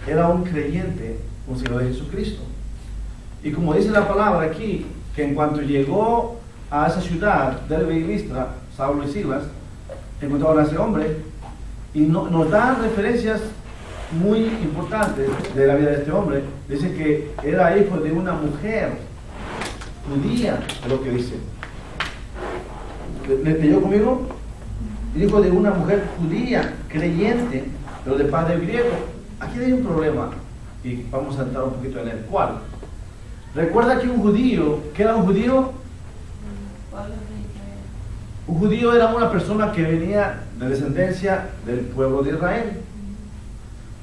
era un creyente, un seguidor de Jesucristo. Y como dice la palabra aquí, que en cuanto llegó a esa ciudad, Derbe y Listra, Saulo y Silas, encontraron a ese hombre, y nos da referencias muy importantes de la vida de este hombre. Dice que era hijo de una mujer judía, es lo que dice. ¿Leyó conmigo? Hijo de una mujer judía, creyente, pero de padre griego. Aquí hay un problema, y vamos a entrar un poquito en el cual. Recuerda que un judío, ¿qué era un judío? Un judío era una persona que venía de descendencia del pueblo de Israel.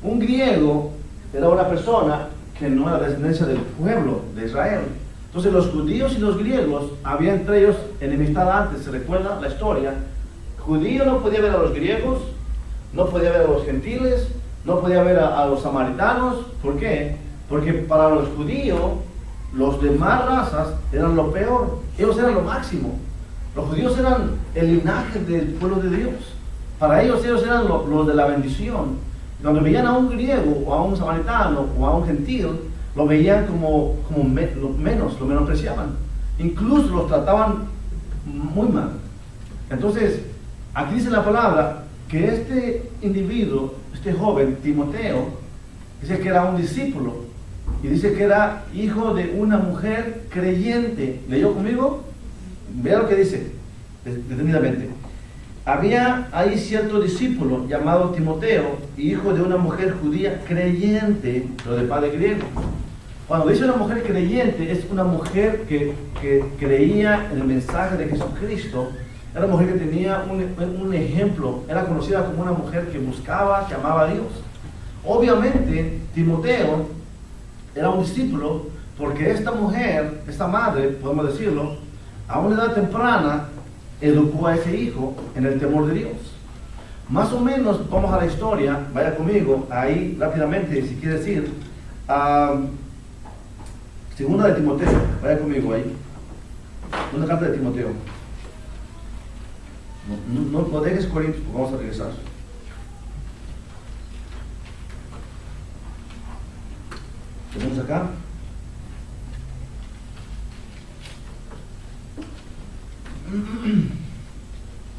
Un griego era una persona que no era de descendencia del pueblo de Israel. Entonces los judíos y los griegos, había entre ellos enemistad antes, ¿se recuerda la historia? Judío no podía ver a los griegos, no podía ver a los gentiles, no podía ver a los samaritanos. ¿Por qué? Porque para los judíos, los demás razas eran lo peor, ellos eran lo máximo. Los judíos eran el linaje del pueblo de Dios. Para ellos eran los de la bendición. Cuando veían a un griego, o a un samaritano, o a un gentil, lo veían como lo menospreciaban. Incluso los trataban muy mal. Entonces, aquí dice la palabra que este individuo, este joven, Timoteo, dice que era un discípulo. Y dice que era hijo de una mujer creyente. ¿Leyó conmigo? Vea lo que dice, detenidamente. Había ahí cierto discípulo llamado Timoteo, hijo de una mujer judía creyente, pero de padre griego. Cuando dice una mujer creyente, es una mujer que creía en el mensaje de Jesucristo. Era una mujer que tenía un ejemplo, era conocida como una mujer que buscaba, que amaba a Dios. Obviamente, Timoteo era un discípulo porque esta mujer, esta madre, podemos decirlo, a una edad temprana, educó a ese hijo en el temor de Dios. Más o menos, vamos a la historia, vaya conmigo, ahí rápidamente, si quiere decir, segunda de Timoteo, vaya conmigo ahí, una carta de Timoteo. No dejes Corintios, porque vamos a regresar. Tenemos acá.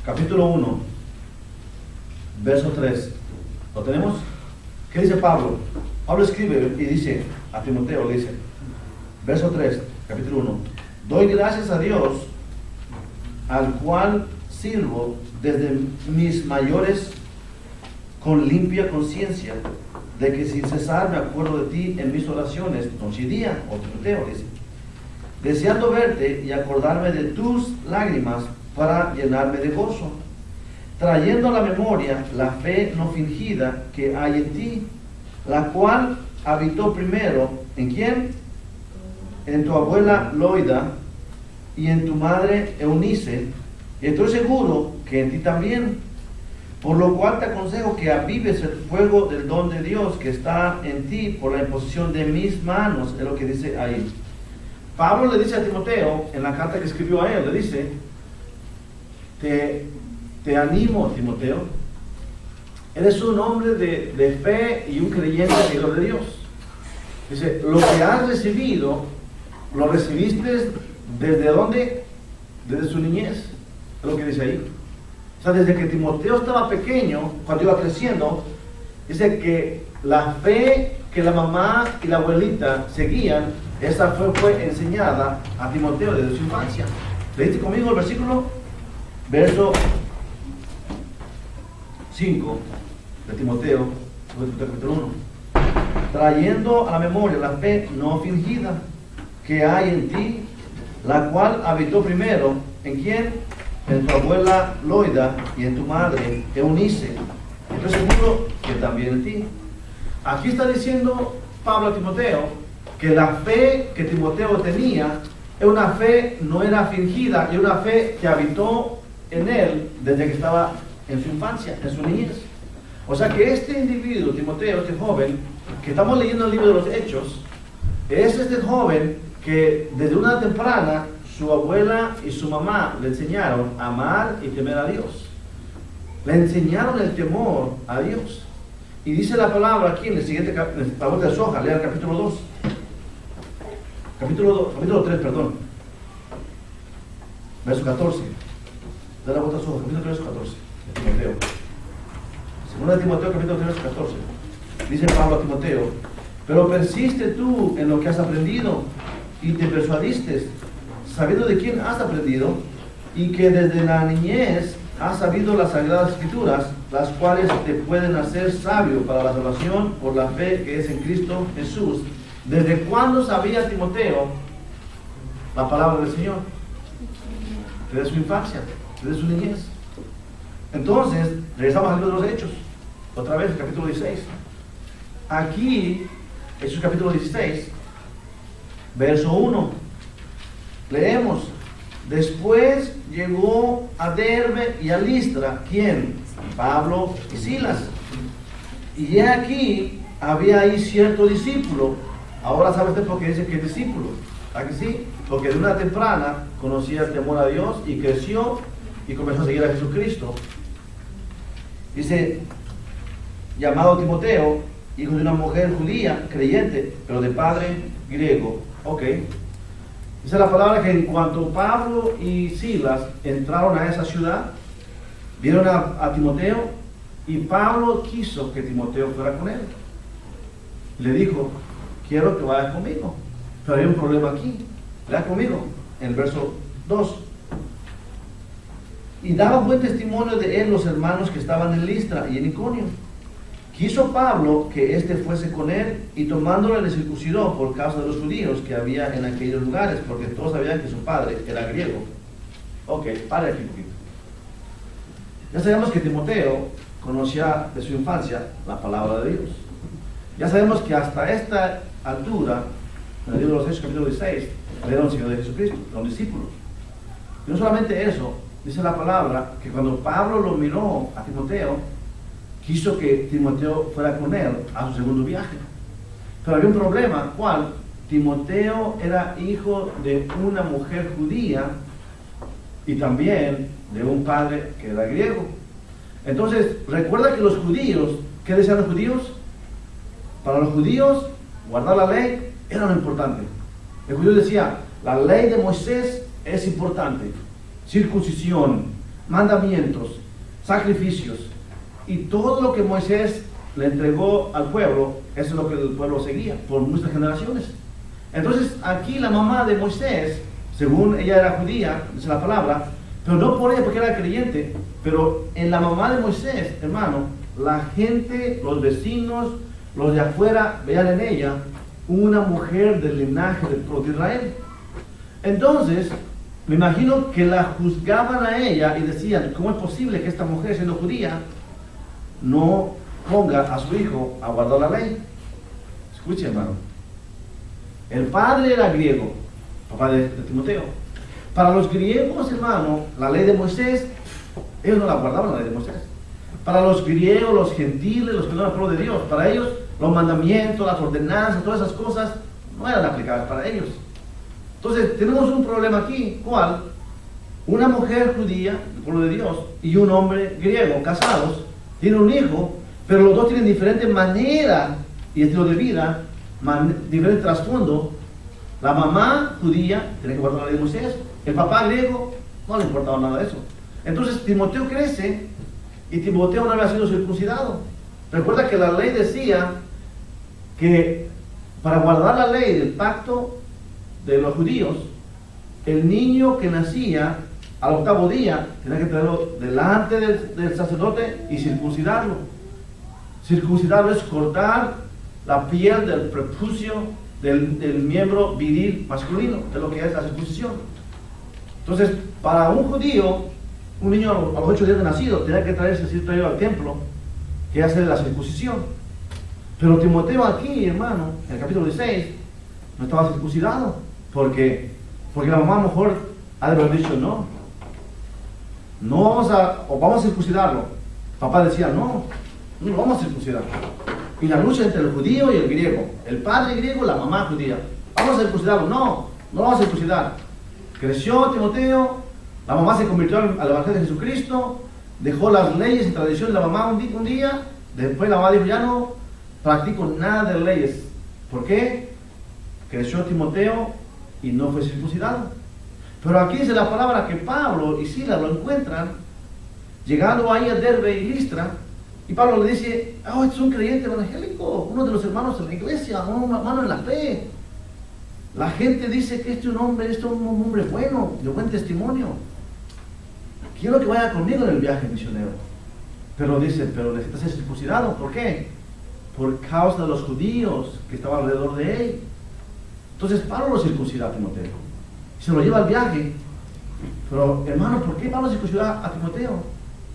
Capítulo 1, verso 3. ¿Lo tenemos? ¿Qué dice Pablo? Pablo escribe y dice a Timoteo, le dice, verso 3, capítulo 1. Doy gracias a Dios, al cual sirvo desde mis mayores con limpia conciencia, de que sin cesar me acuerdo de ti en mis oraciones, noche y día, o Timoteo dice, deseando verte y acordarme de tus lágrimas para llenarme de gozo, trayendo a la memoria la fe no fingida que hay en ti, la cual habitó primero, ¿en quién? En tu abuela Loida y en tu madre Eunice, y estoy seguro que en ti también, por lo cual te aconsejo que avives el fuego del don de Dios que está en ti por la imposición de mis manos, es lo que dice ahí. Pablo le dice a Timoteo, en la carta que escribió a él, le dice, te animo, Timoteo, eres un hombre de fe y un creyente de Dios. Dice, lo que has recibido, lo recibiste ¿desde dónde? Desde su niñez, es lo que dice ahí. O sea, desde que Timoteo estaba pequeño, cuando iba creciendo, dice que la fe que la mamá y la abuelita seguían, esa fue enseñada a Timoteo desde su infancia. ¿Leíste conmigo el versículo? Verso 5 de Timoteo, capítulo 1. Trayendo a la memoria la fe no fingida que hay en ti, la cual habitó primero, ¿en quién? En tu abuela Loida y en tu madre Eunice. Estoy seguro que también en ti. Aquí está diciendo Pablo a Timoteo que la fe que Timoteo tenía es una fe, no era fingida, es una fe que habitó en él desde que estaba en su infancia, en su niñez. O sea que este individuo, Timoteo, este joven, que estamos leyendo el libro de los Hechos, es este joven que desde una temprana su abuela y su mamá le enseñaron a amar y temer a Dios. Le enseñaron el temor a Dios. Y dice la palabra aquí en el siguiente, en la vuelta de su hoja, lea el capítulo 2. Capítulo 3, perdón. Verso 14. Da la vuelta a su hoja, capítulo 3, verso 14. De Timoteo. Segunda de Timoteo, capítulo 3, verso 14. Dice Pablo a Timoteo: pero persiste tú en lo que has aprendido y te persuadiste, sabiendo de quién has aprendido, y que desde la niñez has sabido las sagradas escrituras, las cuales te pueden hacer sabio para la salvación por la fe que es en Cristo Jesús. ¿Desde cuándo sabía Timoteo la palabra del Señor? Desde su infancia, desde su niñez. Entonces, regresamos al libro de los Hechos, otra vez, el capítulo 16. Aquí, Hechos capítulo 16, verso 1, leemos: después llegó a Derbe y a Listra, ¿quién? Pablo y Silas. Y he aquí, había ahí cierto discípulo. Ahora sabe usted por qué dice que es discípulo. ¿A que sí? Porque de una temprana conocía el temor a Dios y creció y comenzó a seguir a Jesucristo. Dice, llamado Timoteo, hijo de una mujer judía, creyente, pero de padre griego. Ok. Dice la palabra que en cuanto Pablo y Silas entraron a esa ciudad, vieron a Timoteo, y Pablo quiso que Timoteo fuera con él. Le dijo: quiero que vayas conmigo. Pero hay un problema aquí. Vea conmigo, en el verso 2. Y daba buen testimonio de él los hermanos que estaban en Listra y en Iconio. Quiso Pablo que éste fuese con él, y tomándolo le circuncidó por causa de los judíos que había en aquellos lugares, porque todos sabían que su padre era griego. Ok, para aquí un poquito. Ya sabemos que Timoteo conocía de su infancia la palabra de Dios. Ya sabemos que hasta esta altura, en el libro de los Hechos, capítulo 16, era un Señor de Jesucristo, era un discípulo. Y no solamente eso, dice la palabra que cuando Pablo lo miró a Timoteo, quiso que Timoteo fuera con él a su segundo viaje. Pero había un problema, ¿cuál? Timoteo era hijo de una mujer judía y también de un padre que era griego. Entonces, recuerda que los judíos, ¿qué decían los judíos? Para los judíos, guardar la ley era lo importante. El judío decía: la ley de Moisés es importante. Circuncisión, mandamientos, sacrificios, y todo lo que Moisés le entregó al pueblo, eso es lo que el pueblo seguía por muchas generaciones. Entonces, aquí la mamá de Moisés, según ella era judía, dice la palabra, pero no por ella porque era creyente, pero en la mamá de Moisés, hermano, la gente, los vecinos, los de afuera, veían en ella una mujer del linaje del pueblo de Israel. Entonces, me imagino que la juzgaban a ella y decían: ¿cómo es posible que esta mujer, siendo judía, no ponga a su hijo a guardar la ley? Escuche, hermano. El padre era griego, papá de Timoteo. Para los griegos, hermano, la ley de Moisés, ellos no la guardaban, la ley de Moisés. Para los griegos, los gentiles, los que no eran pueblo de Dios, para ellos los mandamientos, las ordenanzas, todas esas cosas no eran aplicadas para ellos. Entonces tenemos un problema aquí. ¿Cuál? Una mujer judía, del pueblo de Dios, y un hombre griego, casados, tienen un hijo, pero los dos tienen diferente manera y estilo de vida, diferente trasfondo. La mamá judía tiene que guardar la ley de Moisés, el papá griego no le importaba nada de eso. Entonces Timoteo crece y Timoteo no había sido circuncidado. Recuerda que la ley decía que para guardar la ley del pacto de los judíos, el niño que nacía al octavo día tenía que traerlo delante del sacerdote y circuncidarlo. Circuncidarlo es cortar la piel del prepucio del miembro viril masculino, de lo que es la circuncisión. Entonces, para un judío, un niño a los 8 días de nacido tenía que traerlo al templo, que hace la circuncisión. Pero Timoteo aquí, hermano, en el capítulo 16, no estaba circuncidado, porque la mamá a lo mejor ha de haber dicho: no vamos a circuncidarlo. Papá decía: no lo vamos a circuncidar. Y la lucha entre el judío y el griego, el padre griego y la mamá judía: vamos a circuncidarlo. No lo vamos a circuncidar. Creció Timoteo, la mamá se convirtió al evangelio de Jesucristo, dejó las leyes y tradiciones de la mamá un día, Después la mamá dijo, ya no practico nada de leyes. ¿Por qué? Creció Timoteo y no fue circuncidado. Pero aquí dice la palabra que Pablo y Silas lo encuentran, llegando ahí a Derbe y Listra, y Pablo le dice, oh, este es un creyente evangélico, uno de los hermanos de la iglesia, un hermano en la fe. La gente dice que este es un hombre bueno, de buen testimonio. Quiero que vaya conmigo en el viaje misionero. Pero dice, pero necesita ser circuncidado. ¿Por qué? Por causa de los judíos que estaban alrededor de él. Entonces Pablo lo circuncida a Timoteo. Se lo lleva al viaje. Pero hermano, ¿por qué Pablo circuncida a Timoteo?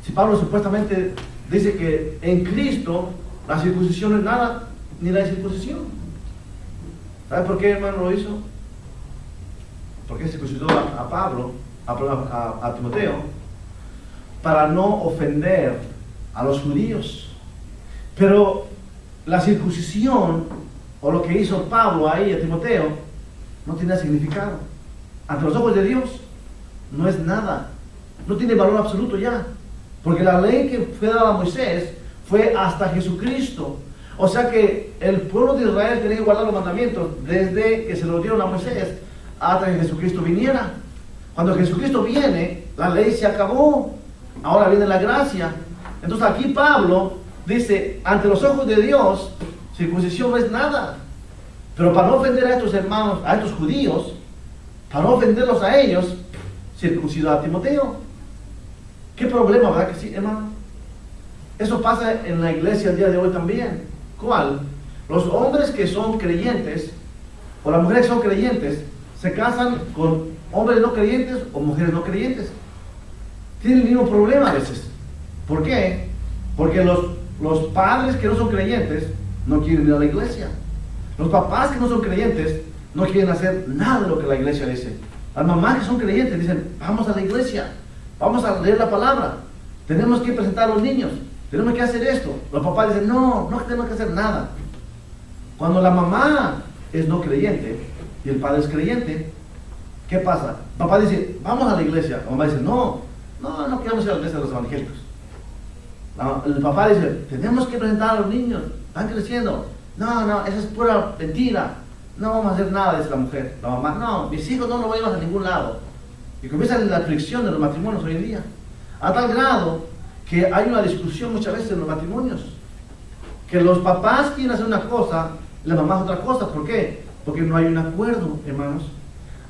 Si Pablo supuestamente dice que en Cristo la circuncisión no es nada, ni la circuncisión. ¿Sabe por qué, hermano, lo hizo? Porque circuncidó a Timoteo para no ofender a los judíos. Pero la circuncisión, o lo que hizo Pablo ahí a Timoteo, no tiene significado. Ante los ojos de Dios, no es nada. No tiene valor absoluto ya. Porque la ley que fue dada a Moisés fue hasta Jesucristo. O sea que el pueblo de Israel tenía que guardar los mandamientos desde que se los dieron a Moisés hasta que Jesucristo viniera. Cuando Jesucristo viene, la ley se acabó. Ahora viene la gracia. Entonces aquí Pablo dice, ante los ojos de Dios, circuncisión no es nada. Pero para no ofender a estos hermanos, a estos judíos, para no ofenderlos a ellos, circuncidó a Timoteo. ¿Qué problema, verdad que sí, hermano? Eso pasa en la iglesia el día de hoy también. ¿Cuál? Los hombres que son creyentes, o las mujeres que son creyentes, se casan con hombres no creyentes o mujeres no creyentes. Tienen el mismo problema a veces. ¿Por qué? Porque los padres que no son creyentes no quieren ir a la iglesia. Los papás que no son creyentes no quieren hacer nada de lo que la iglesia dice. Las mamás que son creyentes dicen, vamos a la iglesia, vamos a leer la palabra, tenemos que presentar a los niños, tenemos que hacer esto. Los papás dicen, no tenemos que hacer nada. Cuando la mamá es no creyente y el padre es creyente, ¿qué pasa? Papá dice, vamos a la iglesia. La mamá dice, no queremos ir a la iglesia de los evangélicos. El papá dice, tenemos que presentar a los niños, están creciendo. No, esa es pura mentira. No vamos a hacer nada, dice la mujer. La mamá, no, mis hijos no los voy a llevar a ningún lado. Y comienza la fricción de los matrimonios hoy en día. A tal grado que hay una discusión muchas veces en los matrimonios. Que los papás quieren hacer una cosa, la mamá otra cosa. ¿Por qué? Porque no hay un acuerdo, hermanos.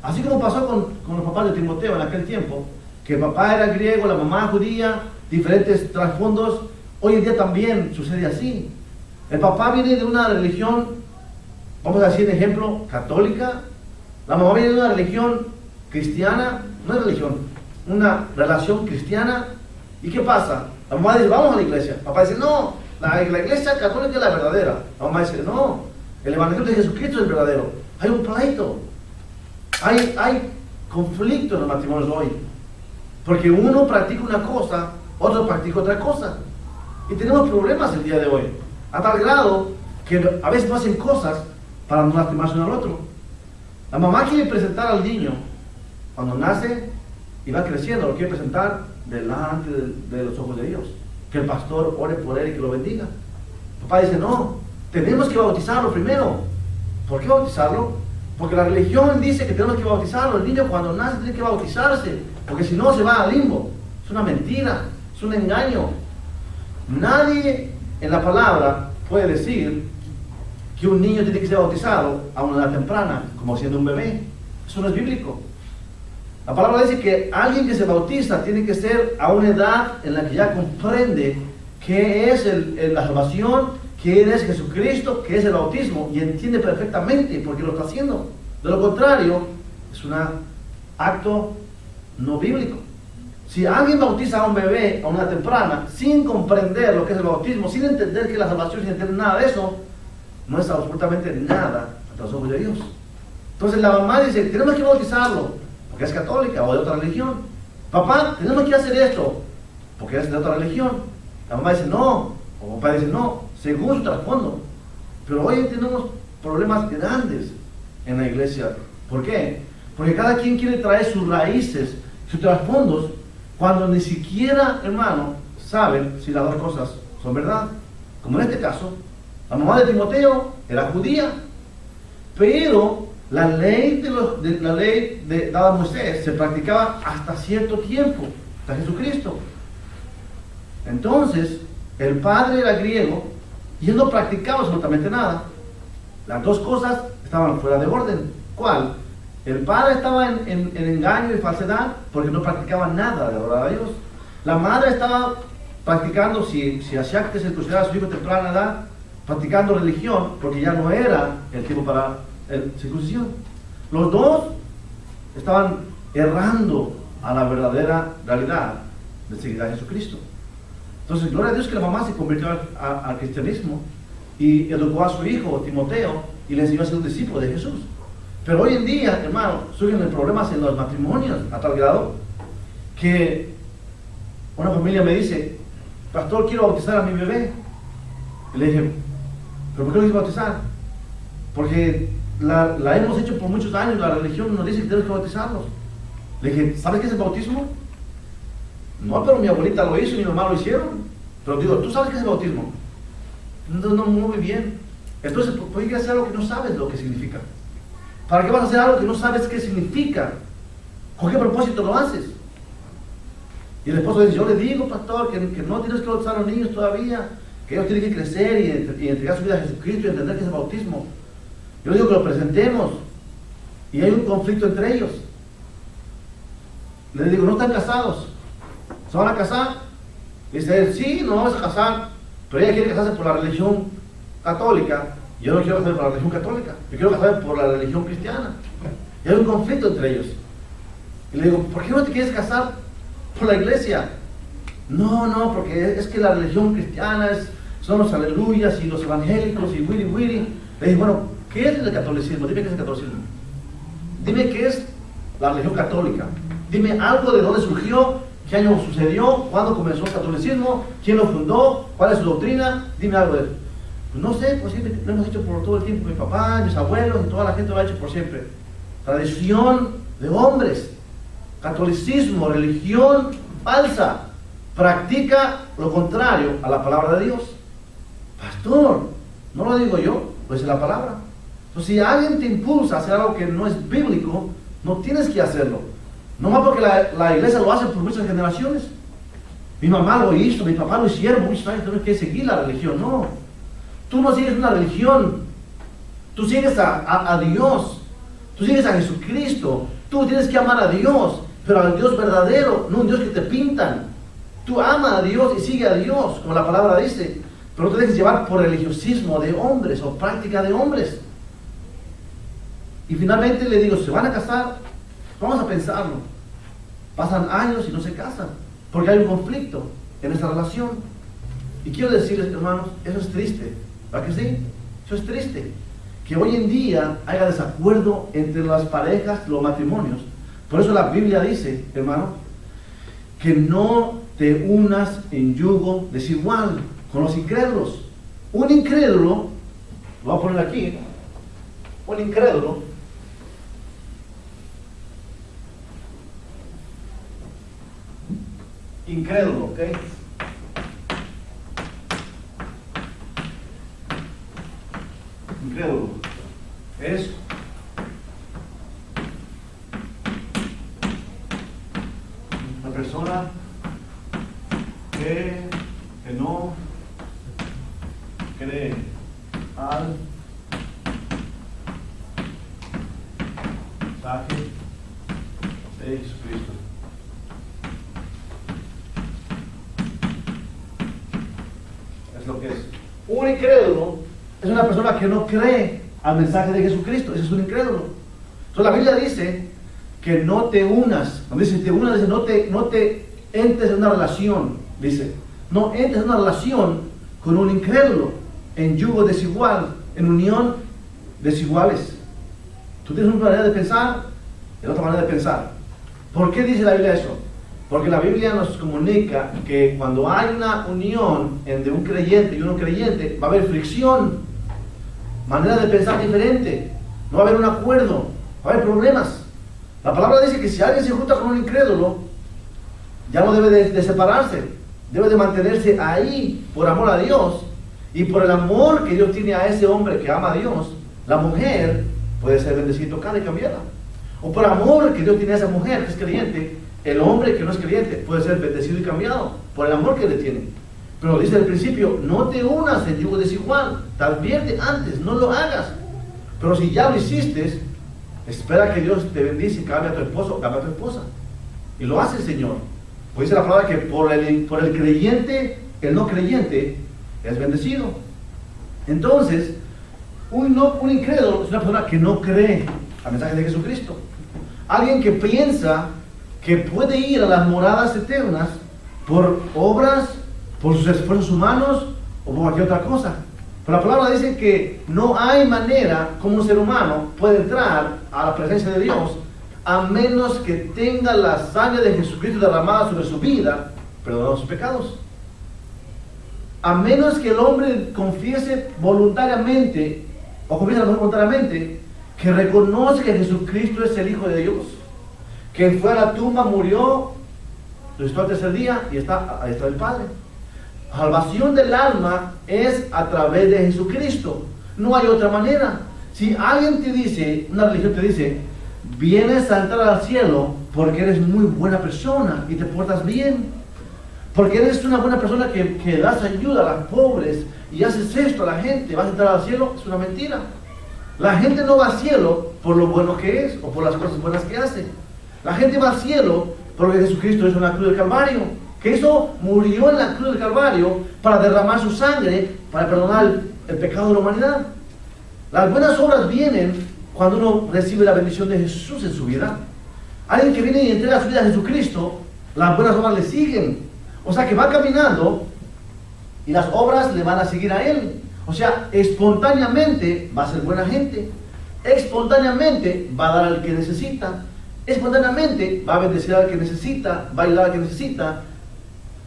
Así como pasó con los papás de Timoteo en aquel tiempo, que el papá era griego, la mamá judía, diferentes trasfondos. Hoy en día también sucede así. El papá viene de una religión, vamos a decir de ejemplo, católica. La mamá viene de una religión cristiana, no es religión, una relación cristiana. ¿Y qué pasa? La mamá dice, vamos a la iglesia. El papá dice, no, la iglesia católica es la verdadera. La mamá dice, no, el evangelio de Jesucristo es el verdadero. Hay un pleito, hay conflicto en los matrimonios hoy. Porque uno practica una cosa, otro practica otra cosa. Y tenemos problemas el día de hoy. A tal grado que a veces no hacen cosas para no lastimarse uno al otro. La mamá quiere presentar al niño cuando nace y va creciendo, lo quiere presentar delante de los ojos de Dios. Que el pastor ore por él y que lo bendiga. El papá dice, no, tenemos que bautizarlo primero. ¿Por qué bautizarlo? Porque la religión dice que tenemos que bautizarlo. El niño cuando nace tiene que bautizarse, porque si no se va al limbo. Es una mentira, es un engaño. Nadie en la palabra puede decir que un niño tiene que ser bautizado a una edad temprana, como siendo un bebé. Eso no es bíblico. La palabra dice que alguien que se bautiza tiene que ser a una edad en la que ya comprende qué es la salvación, quién es Jesucristo, qué es el bautismo, y entiende perfectamente por qué lo está haciendo. De lo contrario, es un acto no bíblico. Si alguien bautiza a un bebé a una edad temprana, sin comprender lo que es el bautismo, sin entender qué es la salvación, sin entender nada de eso, no es absolutamente nada ante los ojos de Dios. Entonces la mamá dice, tenemos que bautizarlo, porque es católica o de otra religión. Papá, tenemos que hacer esto, porque es de otra religión. La mamá dice, no, o papá dice, no, según su trasfondo. Pero hoy tenemos problemas grandes en la iglesia. ¿Por qué? Porque cada quien quiere traer sus raíces, sus trasfondos, cuando ni siquiera, hermano, saben si las dos cosas son verdad. como en este caso, la mamá de Timoteo era judía, pero la ley dada a Moisés se practicaba hasta cierto tiempo, hasta Jesucristo. Entonces, el padre era griego y él no practicaba absolutamente nada. Las dos cosas estaban fuera de orden. ¿Cuál? El padre estaba en engaño y falsedad porque no practicaba nada de adorar a Dios. La madre estaba practicando, si hacía que se circuncidara a su hijo temprana edad, practicando religión porque ya no era el tiempo para el circuncisión. Los dos estaban errando a la verdadera realidad de seguir a Jesucristo. Entonces, gloria a Dios que la mamá se convirtió al cristianismo y educó a su hijo Timoteo y le enseñó a ser un discípulo de Jesús. Pero hoy en día, hermano, surgen problemas en los matrimonios a tal grado que una familia me dice: pastor, quiero bautizar a mi bebé. Y le dije: ¿pero por qué lo quieres bautizar? Porque la hemos hecho por muchos años, la religión nos dice que tenemos que bautizarlos. Le dije: ¿sabes qué es el bautismo? No, pero mi abuelita lo hizo y mi mamá lo hicieron. Pero digo, ¿tú sabes qué es el bautismo? No, muy bien. Entonces, ¿por qué hacer algo que no sabes lo que significa? ¿Para qué vas a hacer algo que no sabes qué significa? ¿Con qué propósito lo haces? Y el esposo dice: yo le digo, pastor, que no tienes que bautizar a los niños todavía, que ellos tienen que crecer y entregar su vida a Jesucristo y entender que es el bautismo. Yo le digo que lo presentemos y hay un conflicto entre ellos. Le digo: no están casados, ¿se van a casar? Dice él: sí, nos vamos a casar, pero ella quiere casarse por la religión católica. Yo no quiero casarme por la religión católica, yo quiero casarme por la religión cristiana. Y hay un conflicto entre ellos. Y le digo: ¿por qué no te quieres casar por la iglesia? No, porque es que la religión cristiana son los aleluyas y los evangélicos y wiri. Le dije: bueno, ¿qué es el catolicismo? Dime qué es el catolicismo. Dime qué es la religión católica. Dime algo de dónde surgió, qué año sucedió, cuándo comenzó el catolicismo, quién lo fundó, cuál es su doctrina. Dime algo de eso. Pues no sé, pues siempre lo hemos hecho por todo el tiempo. Mi papá, mis abuelos y toda la gente lo ha hecho por siempre. Tradición de hombres. Catolicismo, religión falsa. Practica lo contrario a la palabra de Dios. Pastor, no lo digo yo, lo dice la palabra. Entonces, si alguien te impulsa a hacer algo que no es bíblico, no tienes que hacerlo. No más porque la iglesia lo hace por muchas generaciones. Mi mamá lo hizo, mi papá lo hicieron muchos años, tienes que seguir la religión. No, tú no sigues una religión, tú sigues a Dios, tú sigues a Jesucristo. Tú tienes que amar a Dios, pero al Dios verdadero, no un Dios que te pintan. Tú ama a Dios y sigue a Dios, como la palabra dice, pero no te dejes llevar por religiosismo de hombres o práctica de hombres. Y finalmente le digo: ¿se van a casar? Vamos a pensarlo. Pasan años y no se casan, porque hay un conflicto en esta relación. Y quiero decirles, hermanos, eso es triste, ¿verdad que sí? Eso es triste, que hoy en día haya desacuerdo entre las parejas, los matrimonios. Por eso la Biblia dice, hermano, que no te unas en yugo desigual con los incrédulos. Un incrédulo, lo voy a poner aquí, un incrédulo ¿ok? Incrédulo es una persona que no cree al mensaje de Jesucristo. Es lo que es. Un incrédulo es una persona que no cree al mensaje de Jesucristo. Ese es un incrédulo. Entonces la Biblia dice que no te unas. Cuando dice te unas, dice no te entres en una relación. Dice, no entres en una relación con un incrédulo, en yugo desigual, en unión desiguales. Tú tienes una manera de pensar y otra manera de pensar. ¿Por qué dice la Biblia eso? Porque la Biblia nos comunica que cuando hay una unión entre un creyente y un no creyente, va a haber fricción, manera de pensar diferente, no va a haber un acuerdo, va a haber problemas. La palabra dice que si alguien se junta con un incrédulo, ya no debe de separarse, debe de mantenerse ahí por amor a Dios Y por el amor que Dios tiene a ese hombre que ama a Dios, la mujer puede ser bendecida, tocada y cambiada. O por amor que Dios tiene a esa mujer que es creyente, el hombre que no es creyente puede ser bendecido y cambiado por el amor que le tiene. Pero dice al principio, no te unas en yugo desigual, te advierte antes, no lo hagas. Pero si ya lo hiciste, espera que Dios te bendice y cambie a tu esposo, cambia a tu esposa. Y lo hace el Señor. Pues dice la palabra que por el creyente, el no creyente es bendecido. Entonces, un incrédulo es una persona que no cree al mensaje de Jesucristo. Alguien que piensa que puede ir a las moradas eternas por obras, por sus esfuerzos humanos o por cualquier otra cosa. Pero la palabra dice que no hay manera como un ser humano puede entrar a la presencia de Dios a menos que tenga la sangre de Jesucristo derramada sobre su vida, perdonando sus pecados. A menos que el hombre confiese voluntariamente, o confiese voluntariamente, que reconoce que Jesucristo es el Hijo de Dios, que fue a la tumba, murió, resucitó al tercer día y ahí está el Padre. La salvación del alma es a través de Jesucristo. No hay otra manera. Si alguien te dice, una religión te dice, vienes a entrar al cielo porque eres muy buena persona y te portas bien, porque eres una buena persona que das ayuda a los pobres y haces esto a la gente, vas a entrar al cielo, es una mentira. La gente no va al cielo por lo bueno que es o por las cosas buenas que hace. La gente va al cielo porque Jesucristo hizo en la cruz del Calvario, que eso murió en la cruz del Calvario para derramar su sangre, para perdonar el pecado de la humanidad. Las buenas obras vienen cuando uno recibe la bendición de Jesús en su vida. Alguien que viene y entrega su vida a Jesucristo, las buenas obras le siguen. O sea que va caminando y las obras le van a seguir a él. O sea, espontáneamente va a ser buena gente, espontáneamente va a dar al que necesita, espontáneamente va a bendecir al que necesita, va a ayudar al que necesita,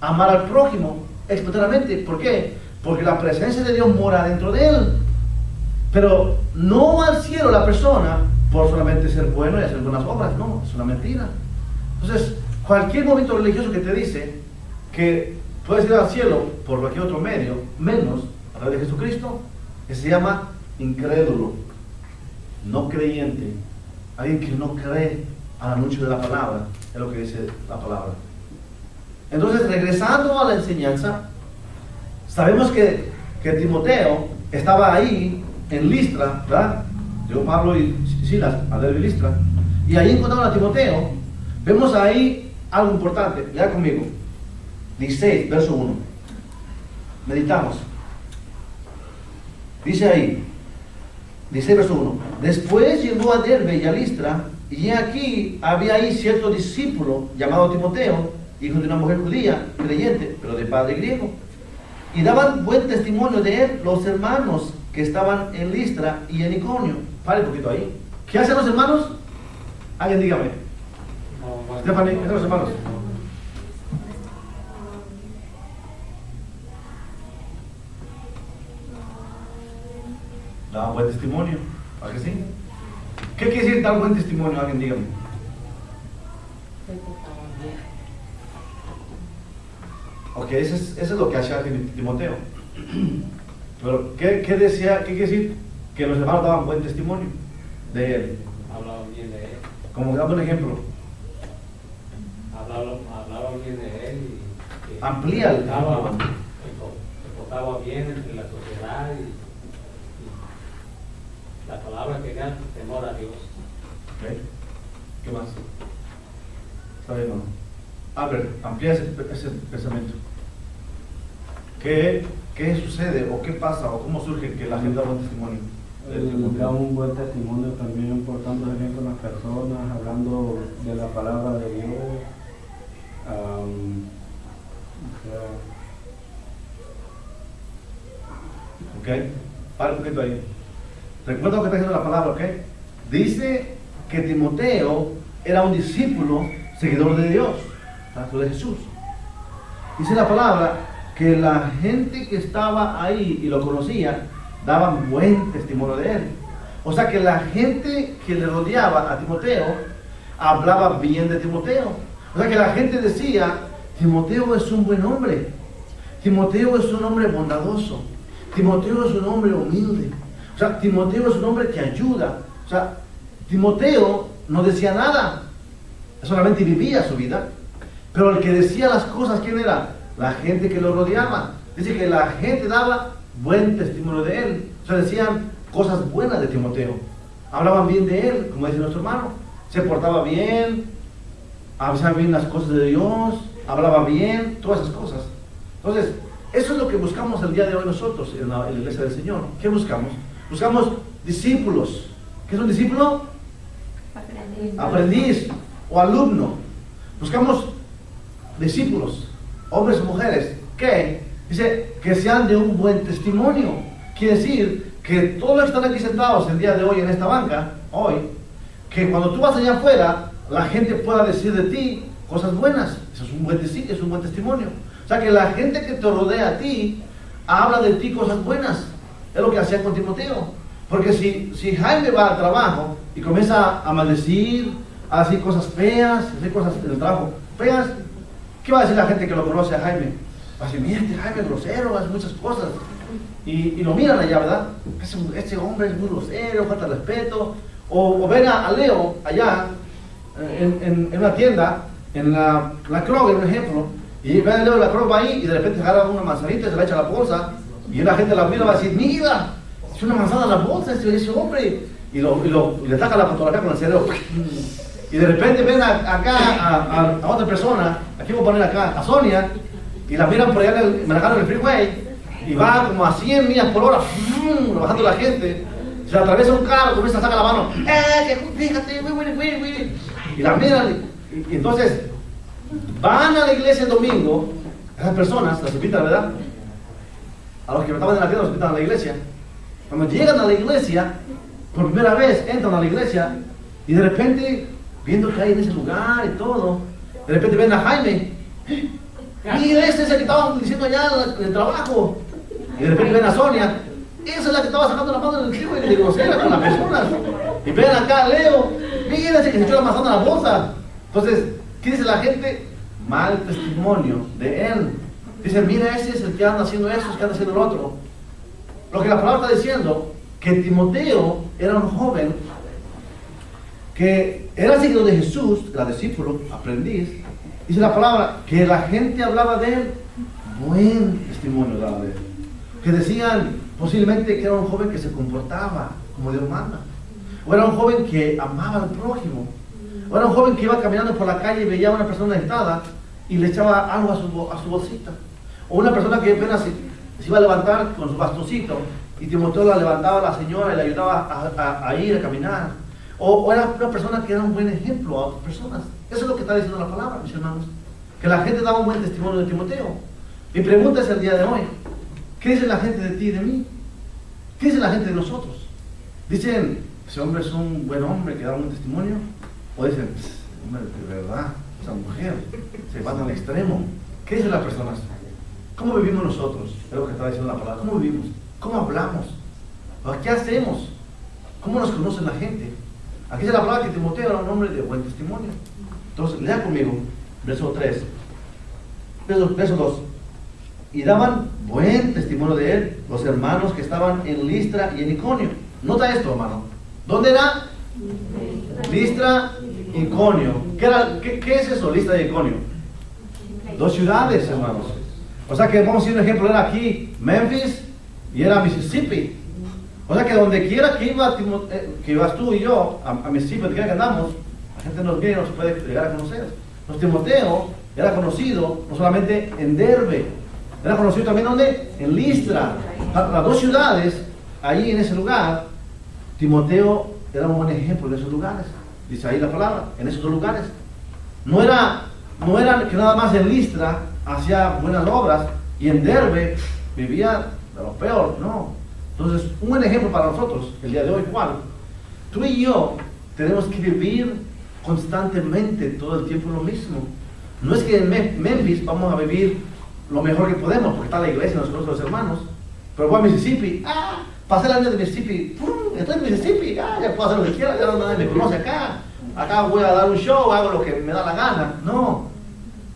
amar al prójimo, espontáneamente. ¿Por qué? Porque la presencia de Dios mora dentro de él. Pero no va al cielo la persona por solamente ser bueno y hacer buenas obras. No, es una mentira. Entonces, cualquier movimiento religioso que te dice que puedes ir al cielo por cualquier otro medio, menos a través de Jesucristo, que se llama incrédulo, no creyente, alguien que no cree al anuncio de la palabra, es lo que dice la palabra. Entonces, regresando a la enseñanza, sabemos que Timoteo estaba ahí en Listra, ¿verdad? Yo, Pablo y Silas, a Derbe y Listra, y ahí encontraron a Timoteo. Vemos ahí algo importante, lea conmigo, 16, verso 1. Meditamos. Dice ahí, 16, verso 1. Después llegó a Derbe y a Listra, y aquí había ahí cierto discípulo llamado Timoteo, hijo de una mujer judía, creyente, pero de padre griego. Y daban buen testimonio de él los hermanos que estaban en Listra y en Iconio. Pare un poquito ahí. ¿Qué hacen los hermanos? Alguien dígame. Stephanie, ¿qué hacen los hermanos? Daban buen testimonio. ¿Para qué sí? ¿Qué quiere decir dar buen testimonio? Alguien dígame. Ok, eso es lo que hacía Timoteo. Pero, ¿qué decía? ¿Qué quiere decir? Que los hermanos daban buen testimonio de él. Hablaban bien de él. Como dando un ejemplo. Hablaban bien de él. Y amplía el ejemplo. Se portaba bien entre la sociedad y la palabra que era temor a Dios. Okay. ¿Qué más? Está bien, ¿no? A ver, amplía ese pensamiento. ¿Qué sucede o qué pasa o cómo surge que la gente da buen testimonio? Da un buen testimonio también portándose bien con las personas, hablando de la palabra de Dios. Ok, para un poquito ahí. Recuerda lo que está diciendo la palabra, ok. Dice que Timoteo era un discípulo, seguidor de Dios, de Jesús. Dice la palabra que la gente que estaba ahí y lo conocía daban buen testimonio de él. O sea que la gente que le rodeaba a Timoteo hablaba bien de Timoteo. O sea que la gente decía, Timoteo es un buen hombre, Timoteo es un hombre bondadoso, Timoteo es un hombre humilde. O sea, Timoteo es un hombre que ayuda. O sea, Timoteo no decía nada, solamente vivía su vida. Pero el que decía las cosas, ¿quién era? La gente que lo rodeaba. Dice que la gente daba buen testimonio de él. O sea, decían cosas buenas de Timoteo. Hablaban bien de él, como dice nuestro hermano. Se portaba bien, avisaba bien las cosas de Dios, hablaba bien, todas esas cosas. Entonces, eso es lo que buscamos el día de hoy nosotros en la iglesia del Señor. ¿Qué buscamos? Buscamos discípulos. ¿Qué es un discípulo? Aprendiz o alumno. Buscamos discípulos, hombres o mujeres, que dice que sean de un buen testimonio. Quiere decir que todos los que están aquí sentados el día de hoy en esta banca, hoy, que cuando tú vas allá afuera, la gente pueda decir de ti cosas buenas. Eso es un buen testimonio. O sea, que la gente que te rodea a ti habla de ti cosas buenas. Es lo que hacía con Timoteo. Porque si Jaime va al trabajo y comienza a maldecir, a decir cosas feas, a decir cosas en el trabajo feas, ¿qué va a decir la gente que lo conoce a Jaime? Va a decir, mira, este Jaime es grosero, hace muchas cosas. Y lo miran allá, ¿verdad? Este hombre es muy grosero, falta de respeto. O ven a Leo allá en una tienda, en la Kroger, por ejemplo, y ven a Leo en la Kroger, va ahí y de repente agarra una manzanita y se la echa a la bolsa, y la gente la mira y va a decir, mira, es una manzana en la bolsa ese hombre, y le taca la fotografía con el cerebro. Y de repente ven acá a otra persona, aquí voy a poner acá a Sonia, y la miran por allá manejando el freeway, y va como a 100 millas por hora, bajando la gente. Se atraviesa un carro, comienza a sacar la mano, fíjate, y la miran, y entonces van a la iglesia el domingo. Esas personas las invitan, ¿verdad? A los que estaban en la tienda los invitan a la iglesia. Cuando llegan a la iglesia, por primera vez entran a la iglesia, y de repente, viendo que hay en ese lugar y todo, de repente ven a Jaime, mira, este es el que estaban diciendo allá en el trabajo. Y de repente ven a Sonia, esa es la que estaba sacando la mano en el trigo y de grosera con las personas. Y ven acá a Leo, mira ese que se echó la manzana en la bolsa. Entonces, ¿qué dice la gente? Mal testimonio de él. Dice, mira, ese es el que anda haciendo eso, el que anda haciendo lo otro. Lo que la palabra está diciendo, que Timoteo era un joven que era seguidor de Jesús, era discípulo, aprendiz. Dice la palabra que la gente hablaba de él, buen testimonio daba de él. Que decían posiblemente que era un joven que se comportaba como Dios manda, o era un joven que amaba al prójimo, o era un joven que iba caminando por la calle y veía a una persona necesitada y le echaba algo a su bolsita, o una persona que apenas se iba a levantar con su bastoncito y Timoteo la levantaba a la señora y le ayudaba a ir a caminar, o era una persona que era un buen ejemplo a otras personas. Eso es lo que está diciendo la palabra, mis hermanos, que la gente daba un buen testimonio de Timoteo. Mi pregunta es el día de hoy, ¿qué dice la gente de ti y de mí? ¿Qué dice la gente de nosotros? Dicen, ese hombre es un buen hombre que da un buen testimonio, o dicen, hombre, de verdad, esa mujer se va al extremo. ¿Qué dicen las personas? ¿Cómo vivimos nosotros? Es lo que está diciendo la palabra. ¿Cómo vivimos? ¿Cómo hablamos? ¿Qué hacemos? ¿Cómo nos conoce la gente? Aquí dice la palabra que Timoteo era un hombre de buen testimonio. Entonces, lea conmigo, verso 3, verso 2. Y daban buen testimonio de él los hermanos que estaban en Listra y en Iconio. Nota esto, hermano. ¿Dónde era? Listra y Iconio. ¿Qué es eso, Listra y Iconio? Dos ciudades, hermanos. O sea que vamos a decir un ejemplo, era aquí Memphis y era Mississippi. O sea que donde quiera que ibas tú y yo a Mississippi, donde quiera que andamos, la gente nos viene y nos puede llegar a conocer. Entonces Timoteo era conocido no solamente en Derbe, era conocido también ¿dónde? En Listra. Las dos ciudades, allí en ese lugar, Timoteo era un buen ejemplo en esos lugares. Dice ahí la palabra, en esos dos lugares. No era que nada más en Listra hacía buenas obras y en Derbe vivía de lo peor, no. Entonces, un buen ejemplo para nosotros, el día de hoy, ¿cuál? Tú y yo tenemos que vivir constantemente, todo el tiempo lo mismo. No es que en Memphis vamos a vivir lo mejor que podemos, porque está la iglesia, nos conocen los hermanos, pero voy a Mississippi, pasé la año de Mississippi, estoy en Mississippi, ya puedo hacer lo que quiera, ya nadie me conoce acá voy a dar un show, hago lo que me da la gana. No,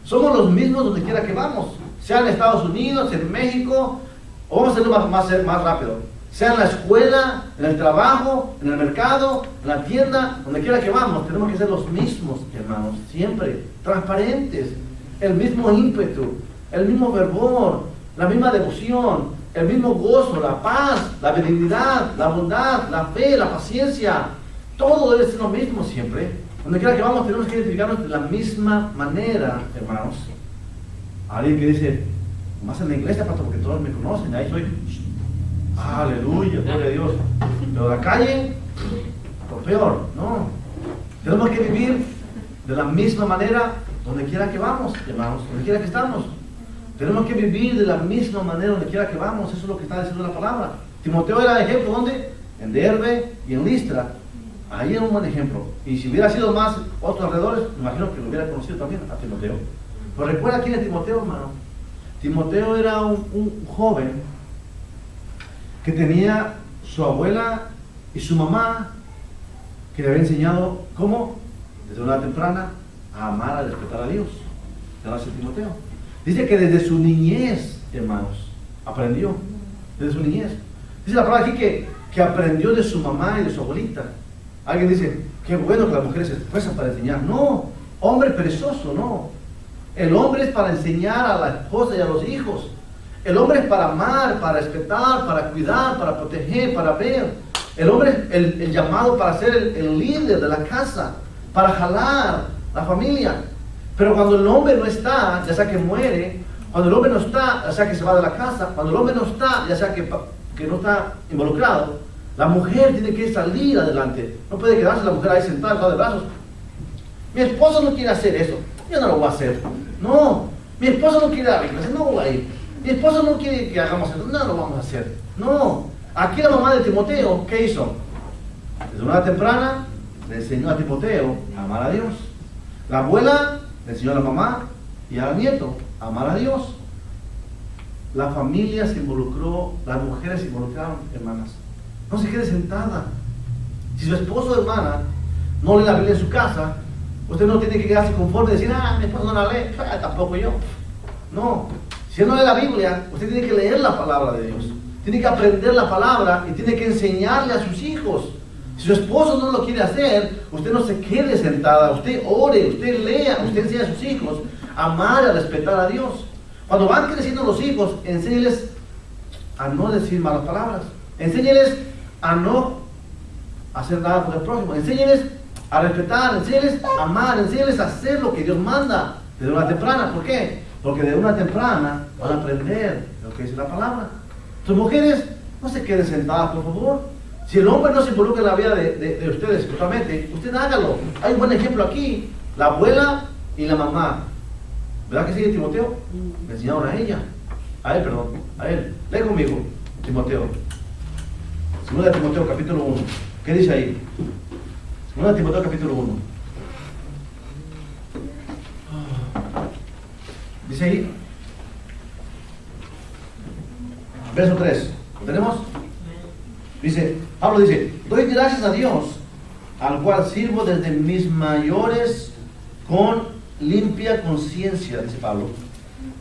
somos los mismos donde quiera que vamos, sea en Estados Unidos, en México, O vamos a hacerlo más rápido. Sea en la escuela, en el trabajo, en el mercado, en la tienda, donde quiera que vamos, tenemos que ser los mismos, hermanos, siempre, transparentes, el mismo ímpetu, el mismo fervor, la misma devoción, el mismo gozo, la paz, la benignidad, la bondad, la fe, la paciencia, todo debe ser lo mismo siempre. Donde quiera que vamos tenemos que identificarnos de la misma manera, hermanos. Alguien que dice, más en la iglesia, pastor, porque todos me conocen, ahí soy, aleluya, gloria a Dios. Pero la calle, lo peor, no. Tenemos que vivir de la misma manera donde quiera que vamos, hermanos, donde quiera que estamos. Tenemos que vivir de la misma manera donde quiera que vamos, eso es lo que está diciendo la palabra. Timoteo era ejemplo, ¿dónde? En Derbe y en Listra. Ahí era un buen ejemplo. Y si hubiera sido más otros alrededores, me imagino que lo hubiera conocido también a Timoteo. Pero recuerda quién es Timoteo, hermano. Timoteo era un joven que tenía su abuela y su mamá que le había enseñado cómo, desde una edad temprana, a amar, a respetar a Dios. Ese Timoteo. Dice que desde su niñez, hermanos, aprendió. Desde su niñez. Dice la palabra aquí que aprendió de su mamá y de su abuelita. Alguien dice, qué bueno que las mujeres se esfuerzan para enseñar. No, hombre perezoso, no. El hombre es para enseñar a la esposa y a los hijos. El hombre es para amar, para respetar, para cuidar, para proteger, para ver. El hombre es el llamado para ser el líder de la casa, para jalar la familia. Pero cuando el hombre no está, ya sea que muere, cuando el hombre no está, ya sea que se va de la casa, cuando el hombre no está, ya sea que no está involucrado, la mujer tiene que salir adelante. No puede quedarse la mujer ahí sentada, de brazos. Mi esposo no quiere hacer eso, yo no lo voy a hacer. No, mi esposo no quiere ir a la iglesia, no voy a ir. Mi esposo no quiere que hagamos eso, no lo vamos a hacer. No, aquí la mamá de Timoteo, ¿qué hizo? Desde una edad temprana le enseñó a Timoteo a amar a Dios. La abuela le enseñó a la mamá y al nieto a amar a Dios. La familia se involucró, las mujeres se involucraron, hermanas. No se quede sentada. Si su esposo, hermana, no lee la Biblia en su casa, usted no tiene que quedarse conforme y decir, mi esposo no la lee, tampoco yo. No, si él no lee la Biblia, usted tiene que leer la palabra de Dios. Tiene que aprender la palabra y tiene que enseñarle a sus hijos. Si su esposo no lo quiere hacer, usted no se quede sentada, usted ore, usted lea, usted enseña a sus hijos a amar y a respetar a Dios. Cuando van creciendo los hijos, enséñeles a no decir malas palabras. Enséñeles a no hacer nada por el prójimo. Enséñeles a respetar, enséñeles a amar, enséñeles a hacer lo que Dios manda desde una temprana. ¿Por qué? Porque de una temprana van a aprender lo que dice la palabra. Sus mujeres, no se queden sentadas, por favor. Si el hombre no se involucra en la vida de ustedes, totalmente, usted hágalo. Hay un buen ejemplo aquí, la abuela y la mamá. ¿Verdad que sigue Timoteo? Le enseñaron a ella, a él. Lee conmigo, Timoteo. 2 Timoteo capítulo 1. ¿Qué dice ahí? 2 Timoteo capítulo 1. Dice ahí, verso 3. ¿Lo tenemos? Dice, Pablo dice, doy gracias a Dios, al cual sirvo desde mis mayores con limpia conciencia, dice Pablo,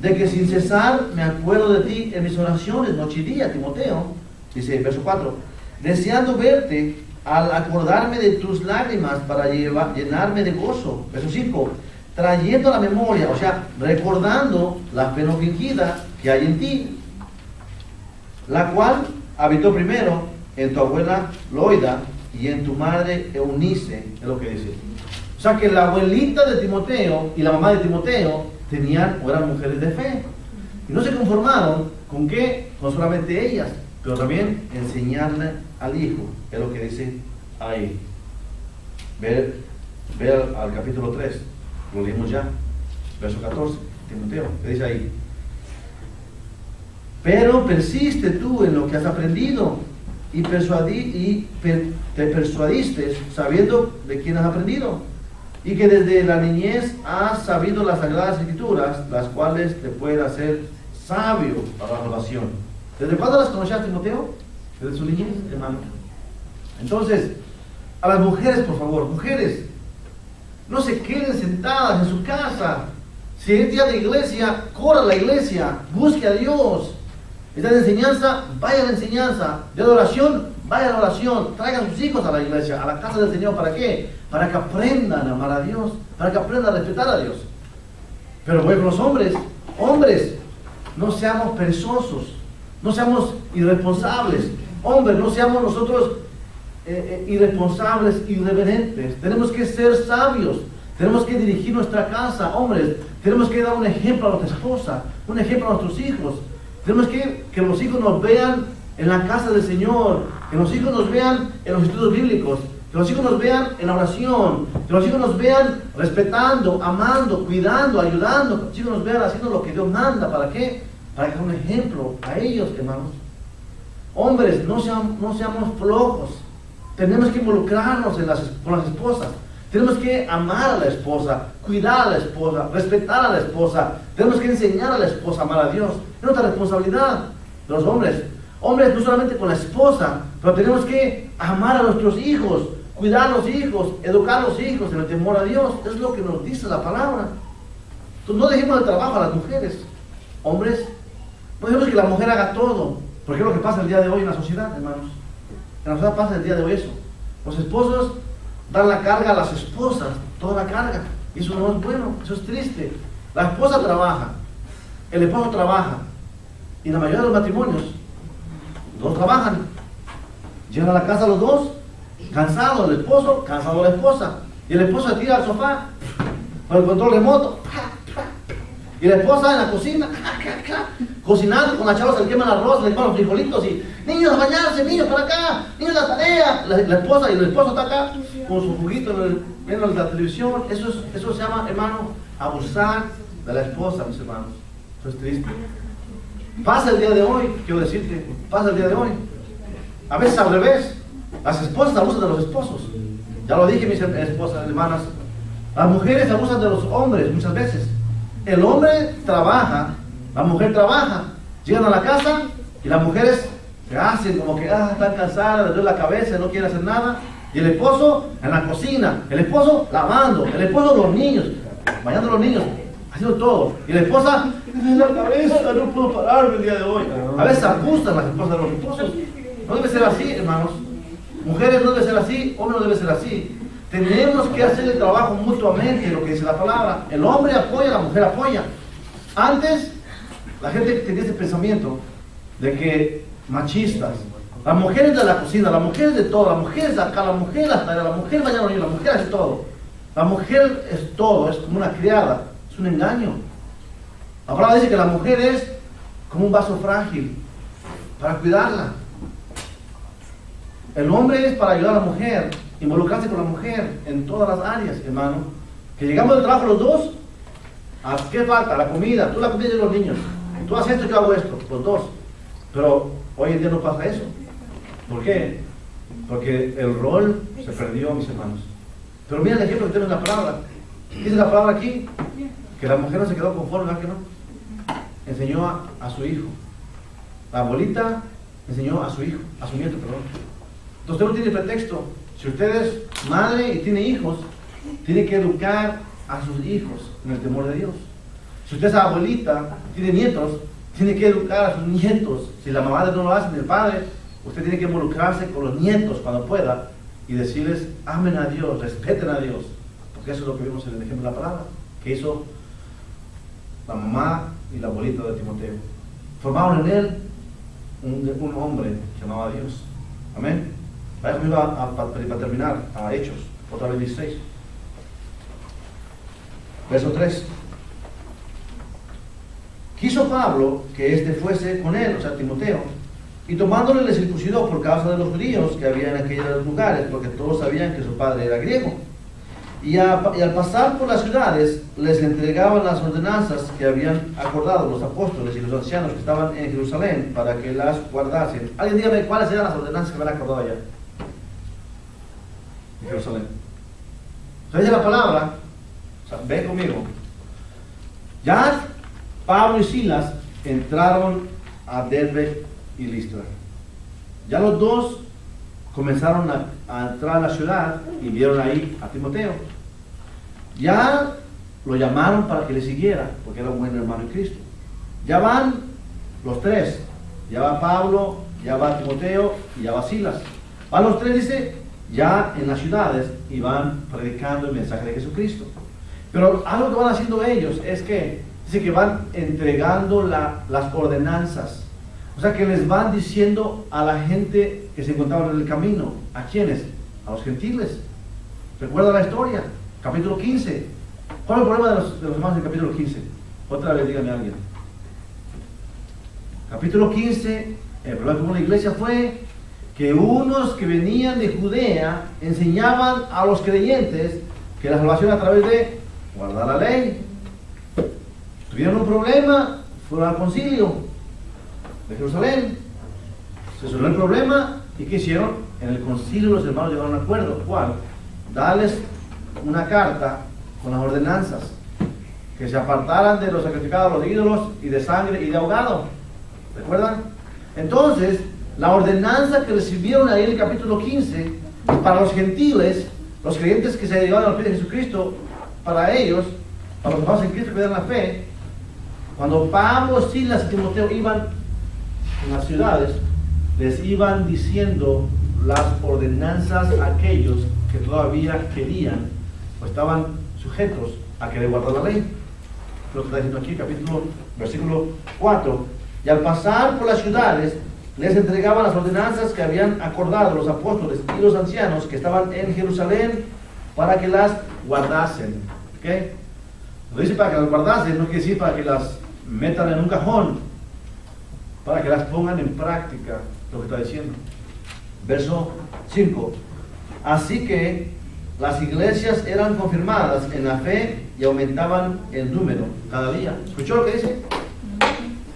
de que sin cesar me acuerdo de ti en mis oraciones, noche y día, Timoteo, dice verso 4, deseando verte al acordarme de tus lágrimas para llenarme de gozo, verso 5, trayendo a la memoria, o sea, recordando la fe no fingida que hay en ti, la cual habitó primero en tu abuela Loida y en tu madre Eunice, es lo que dice. O sea que la abuelita de Timoteo y la mamá de Timoteo tenían o eran mujeres de fe. Y no se conformaron con qué, con solamente ellas, pero también enseñarle al hijo, es lo que dice ahí. Ve al capítulo 3, lo leímos ya, verso 14, Timoteo, ¿qué dice ahí? Pero persiste tú en lo que has aprendido y te persuadiste sabiendo de quién has aprendido y que desde la niñez has sabido las sagradas escrituras, las cuales te pueden hacer sabio para la salvación. ¿Desde cuándo las conocías, Timoteo? Desde su niñez, hermano. Entonces, a las mujeres, por favor, mujeres, no se queden sentadas en su casa. Si es día de iglesia, corra a la iglesia, busque a Dios. Está de enseñanza, vaya a la enseñanza. De oración, vaya a la oración. Traigan a sus hijos a la iglesia, a la casa del Señor. ¿Para qué? Para que aprendan a amar a Dios, para que aprendan a respetar a Dios. Pero voy con los hombres. Hombres, no seamos perezosos, no seamos irresponsables. Hombres, no seamos nosotros irresponsables, irreverentes. Tenemos que ser sabios. Tenemos que dirigir nuestra casa. Hombres, tenemos que dar un ejemplo a nuestra esposa, un ejemplo a nuestros hijos. Tenemos que los hijos nos vean en la casa del Señor, que los hijos nos vean en los estudios bíblicos, que los hijos nos vean en la oración, que los hijos nos vean respetando, amando, cuidando, ayudando, que los hijos nos vean haciendo lo que Dios manda. ¿Para qué? Para que sea un ejemplo a ellos, hermanos. Hombres, no seamos flojos. Tenemos que involucrarnos con las esposas. Tenemos que amar a la esposa, cuidar a la esposa, respetar a la esposa. Tenemos que enseñar a la esposa a amar a Dios. Es nuestra responsabilidad de los hombres. Hombres, no solamente con la esposa, pero tenemos que amar a nuestros hijos, cuidar a los hijos, educar a los hijos en el temor a Dios. Es lo que nos dice la palabra. Entonces, no dejemos el trabajo a las mujeres. Hombres, no dejemos que la mujer haga todo. Porque es lo que pasa el día de hoy en la sociedad, hermanos. En la sociedad pasa el día de hoy eso. Los esposos dan la carga a las esposas, toda la carga. Y eso no es bueno, eso es triste. La esposa trabaja, el esposo trabaja. Y en la mayoría de los matrimonios, dos trabajan. Llegan a la casa los dos, cansados, el esposo, cansado la esposa. Y el esposo se tira al sofá, con el control remoto. Y la esposa en la cocina, cocinando, con la chava se le quema el arroz, le queman los frijolitos y niños a bañarse, niños para acá, niños a la tarea. La esposa y el esposo está acá con su juguito viendo la televisión. Eso se llama, hermano, abusar de la esposa, mis hermanos. Eso es triste. Pasa el día de hoy, quiero decirte, pasa el día de hoy. A veces al revés, las esposas abusan de los esposos. Ya lo dije, mis esposas, hermanas. Las mujeres abusan de los hombres muchas veces. El hombre trabaja, la mujer trabaja, llegan a la casa y las mujeres se hacen como que están cansadas, les duele la cabeza, no quieren hacer nada. Y el esposo en la cocina, el esposo lavando, el esposo los niños, bañando a los niños, haciendo todo. Y la esposa, en la cabeza, no puedo pararme el día de hoy. A veces abusan las esposas de los esposos. No debe ser así, hermanos. Mujeres no debe ser así, hombres no debe ser así. Tenemos que hacer el trabajo mutuamente, lo que dice la palabra. El hombre apoya, la mujer apoya. Antes, la gente tenía ese pensamiento de que machistas, las mujeres de la cocina, las mujeres de todo, las mujeres de acá, la mujer hasta allá, la mujer vaya a la mujer hace todo. La mujer es todo, es como una criada, es un engaño. La palabra dice que la mujer es como un vaso frágil para cuidarla. El hombre es para ayudar a la mujer, involucrarse con la mujer en todas las áreas, hermano. Que llegamos del trabajo los dos, ¿a qué falta? La comida, tú la comida de los niños. Tú haces esto, yo hago esto, los dos. Pero hoy en día no pasa eso. ¿Por qué? Porque el rol se perdió, mis hermanos. Pero mira el ejemplo que tenemos en la palabra. Dice la palabra aquí que la mujer no se quedó conforme, ¿verdad que no? Enseñó a su hijo. La abuelita enseñó a su hijo, a su nieto, perdón. Entonces usted no tiene pretexto. Si usted es madre y tiene hijos, tiene que educar a sus hijos en el temor de Dios. Si usted es abuelita, tiene nietos, tiene que educar a sus nietos. Si la mamá no lo hace, ni el padre, usted tiene que involucrarse con los nietos cuando pueda y decirles, amen a Dios, respeten a Dios. Porque eso es lo que vimos en el ejemplo de la palabra, que hizo la mamá y la abuelita de Timoteo. Formaron en él un hombre que amaba a Dios. Amén. Vaya conmigo para terminar, a Hechos, otra vez 16. Verso 3. Quiso Pablo que éste fuese con él, o sea, Timoteo, y tomándole le circuncidó por causa de los judíos que había en aquellos lugares, porque todos sabían que su padre era griego. Y al pasar por las ciudades, les entregaban las ordenanzas que habían acordado los apóstoles y los ancianos que estaban en Jerusalén para que las guardasen. Alguien dígame cuáles eran las ordenanzas que habían acordado allá en Jerusalén. Entonces dice la palabra, o sea, ven conmigo. Ya Pablo y Silas entraron a Derbe y Listra. Ya los dos comenzaron a entrar a la ciudad y vieron ahí a Timoteo. Ya lo llamaron para que le siguiera, porque era un buen hermano en Cristo. Ya van los tres, ya va Pablo, ya va Timoteo y ya va Silas. Van los tres, dice, ya en las ciudades y van predicando el mensaje de Jesucristo. Pero algo que van haciendo ellos es que, dice que van entregando las ordenanzas. O sea que les van diciendo a la gente que se encontraban en el camino. ¿A quiénes? A los gentiles. ¿Recuerda la historia? Capítulo 15. ¿Cuál es el problema de los hermanos del capítulo 15? Otra vez, dígame a alguien. Capítulo 15, el problema con la iglesia fue que unos que venían de Judea enseñaban a los creyentes que la salvación a través de guardar la ley. Tuvieron un problema, fueron al concilio de Jerusalén, se solucionó el problema y ¿qué hicieron? En el concilio los hermanos llegaron a un acuerdo. ¿Cuál? Darles una carta con las ordenanzas, que se apartaran de los sacrificados a los ídolos y de sangre y de ahogado. ¿Recuerdan? Entonces, la ordenanza que recibieron ahí en el capítulo 15, para los gentiles, los creyentes que se llevaban a los pies de Jesucristo, para ellos, para los hermanos en Cristo que dan la fe, cuando Pablo, Silas y Timoteo iban en las ciudades, les iban diciendo las ordenanzas a aquellos que todavía querían o estaban sujetos a querer guardar la ley. Lo que está diciendo aquí, versículo 4. Y al pasar por las ciudades, les entregaban las ordenanzas que habían acordado los apóstoles y los ancianos que estaban en Jerusalén para que las guardasen. ¿Okay? Lo dice para que las guardasen, no quiere decir para que las metan en un cajón, para que las pongan en práctica, lo que está diciendo. Verso 5. Así que las iglesias eran confirmadas en la fe y aumentaban el número cada día. ¿Escuchó lo que dice?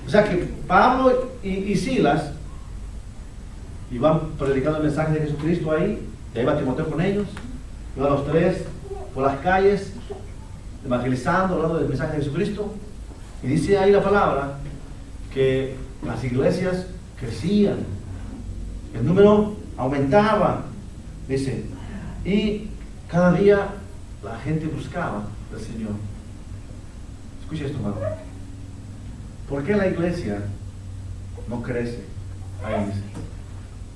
O sea que Pablo y Silas iban predicando el mensaje de Jesucristo ahí, y ahí va Timoteo con ellos, iban los tres por las calles, evangelizando, hablando del mensaje de Jesucristo, y dice ahí la palabra que las iglesias crecían, el número aumentaba, dice, y cada día la gente buscaba al Señor. Escucha esto, hermano. ¿Por qué la iglesia no crece? Ahí dice.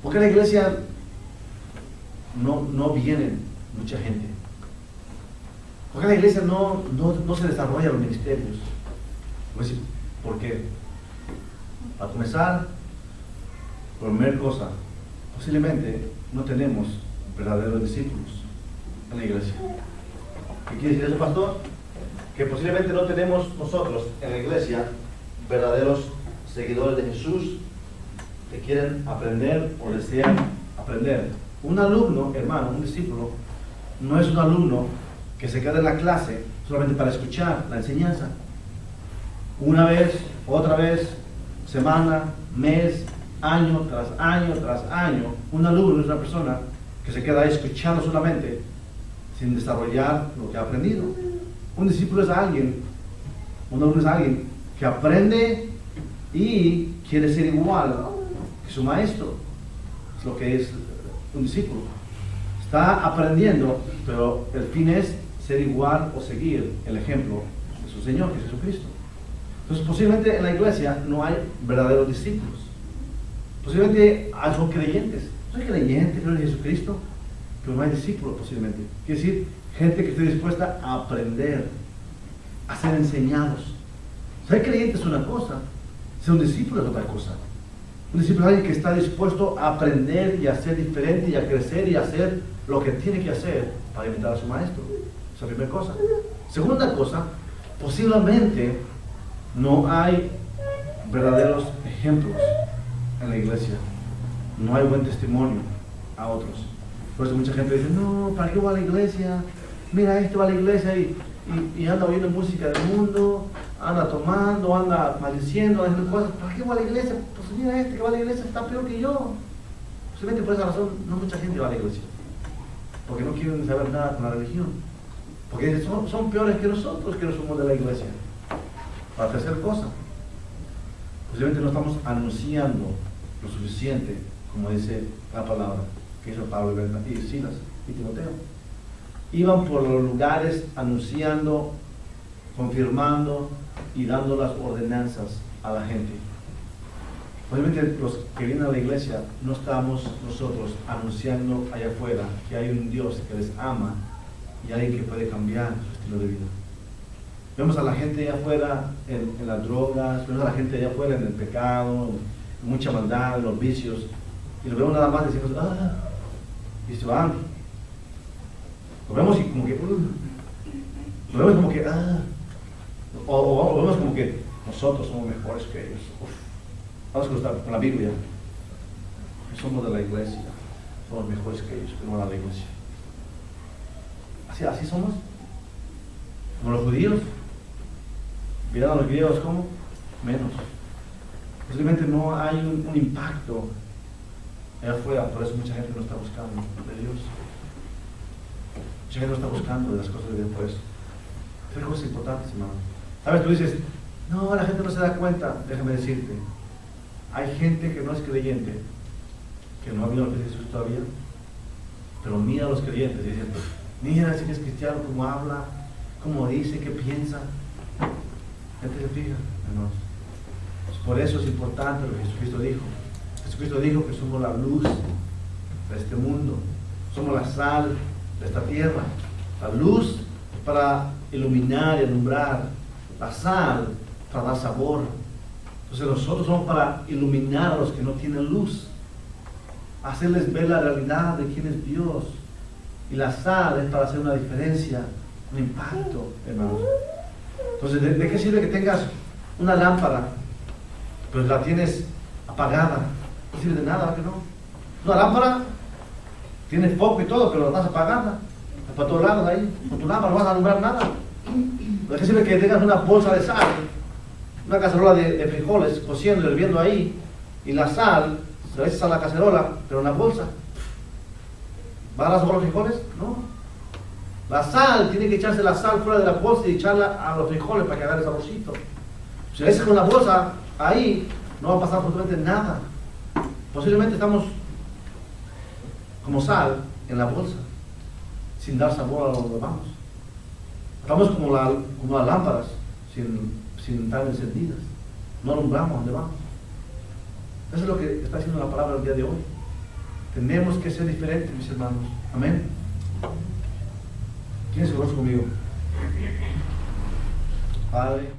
¿Por qué la iglesia no viene mucha gente? ¿Por qué la iglesia no se desarrolla los ministerios? Pues, ¿por qué? Para comenzar, por primera cosa, posiblemente no tenemos verdaderos discípulos en la iglesia. ¿Qué quiere decir eso, pastor? Que posiblemente no tenemos nosotros en la iglesia verdaderos seguidores de Jesús que quieren aprender o desean aprender. Un alumno, hermano, un discípulo, no es un alumno que se queda en la clase solamente para escuchar la enseñanza. Una vez, otra vez, semana, mes, año tras año tras año, un alumno es una persona que se queda ahí escuchando solamente sin desarrollar lo que ha aprendido. Un discípulo es alguien, un alumno es alguien que aprende y quiere ser igual que su maestro. Es lo que es un discípulo. Está aprendiendo, pero el fin es ser igual o seguir el ejemplo de su Señor, que es Jesucristo. Entonces, posiblemente en la iglesia no hay verdaderos discípulos. Posiblemente son creyentes. Soy creyente, creo en Jesucristo, pero no hay discípulos posiblemente. Quiere decir, gente que esté dispuesta a aprender, a ser enseñados. Ser creyente es una cosa, ser un discípulo es otra cosa. Un discípulo es alguien que está dispuesto a aprender y a ser diferente y a crecer y a hacer lo que tiene que hacer para imitar a su maestro. Esa es la primera cosa. Segunda cosa, posiblemente no hay verdaderos ejemplos en la iglesia. No hay buen testimonio a otros. Por eso mucha gente dice, no, ¿para qué voy a la iglesia? Mira, este va a la iglesia y anda oyendo música del mundo, anda tomando, anda maldiciendo, haciendo cosas. ¿Para qué voy a la iglesia? Pues mira, este que va a la iglesia está peor que yo. Posiblemente por esa razón no mucha gente va a la iglesia. Porque no quieren saber nada con la religión. Porque son peores que nosotros que no somos de la iglesia. Para tercera cosa, posiblemente no estamos anunciando lo suficiente, como dice la palabra que hizo Pablo y Silas y Timoteo. Iban por los lugares anunciando, confirmando y dando las ordenanzas a la gente. Obviamente los que vienen a la iglesia no estamos nosotros anunciando allá afuera que hay un Dios que les ama y alguien que puede cambiar su estilo de vida. Vemos a la gente allá afuera en las drogas, vemos a la gente allá afuera en el pecado, en mucha maldad, en los vicios, y lo vemos nada más y decimos, y se van. Lo vemos y como que, lo vemos como que, o lo vemos como que nosotros somos mejores que ellos. Vamos con la Biblia. Somos de la iglesia, somos mejores que ellos, pero no a la iglesia. Así somos. Como los judíos. Miran a los griegos como menos. Posiblemente no hay un impacto allá afuera, por eso mucha gente no está buscando de Dios. Mucha gente no está buscando de las cosas de Dios por eso. Hay cosas importantes, hermano. ¿Sabes? Tú dices, no, la gente no se da cuenta. Déjame decirte, hay gente que no es creyente, que no ha habido a Jesús todavía, pero mira a los creyentes y dicen, mira si es cristiano, cómo habla, cómo dice, qué piensa. Gente se fija, hermanos. Por eso es importante lo que Jesucristo dijo. Jesucristo dijo que somos la luz de este mundo, somos la sal de esta tierra. La luz para iluminar y alumbrar, la sal para dar sabor. Entonces nosotros somos para iluminar a los que no tienen luz, hacerles ver la realidad de quién es Dios. Y la sal es para hacer una diferencia, un impacto, hermanos. Entonces, ¿de qué sirve que tengas una lámpara, pues la tienes apagada? No sirve de nada, ¿verdad que no? Una lámpara tiene foco y todo, pero la estás apagada. Para todos lados ahí. Con tu lámpara no vas a alumbrar nada. ¿De qué sirve que tengas una bolsa de sal, una cacerola de frijoles cociendo, hirviendo ahí, y la sal se la echas a la cacerola, pero en la bolsa? ¿Va a dar sabor a los frijoles? No. La sal, tiene que echarse la sal fuera de la bolsa y echarla a los frijoles para que agarre saborcito. Si la echas con la bolsa ahí, no va a pasar absolutamente nada. Posiblemente estamos como sal en la bolsa, sin dar sabor a lo que vamos. Estamos como las lámparas, sin estar encendidas. No alumbramos donde vamos. Eso es lo que está haciendo la palabra el día de hoy. Tenemos que ser diferentes, mis hermanos. Amén. ¿Quién se conoce conmigo? Padre.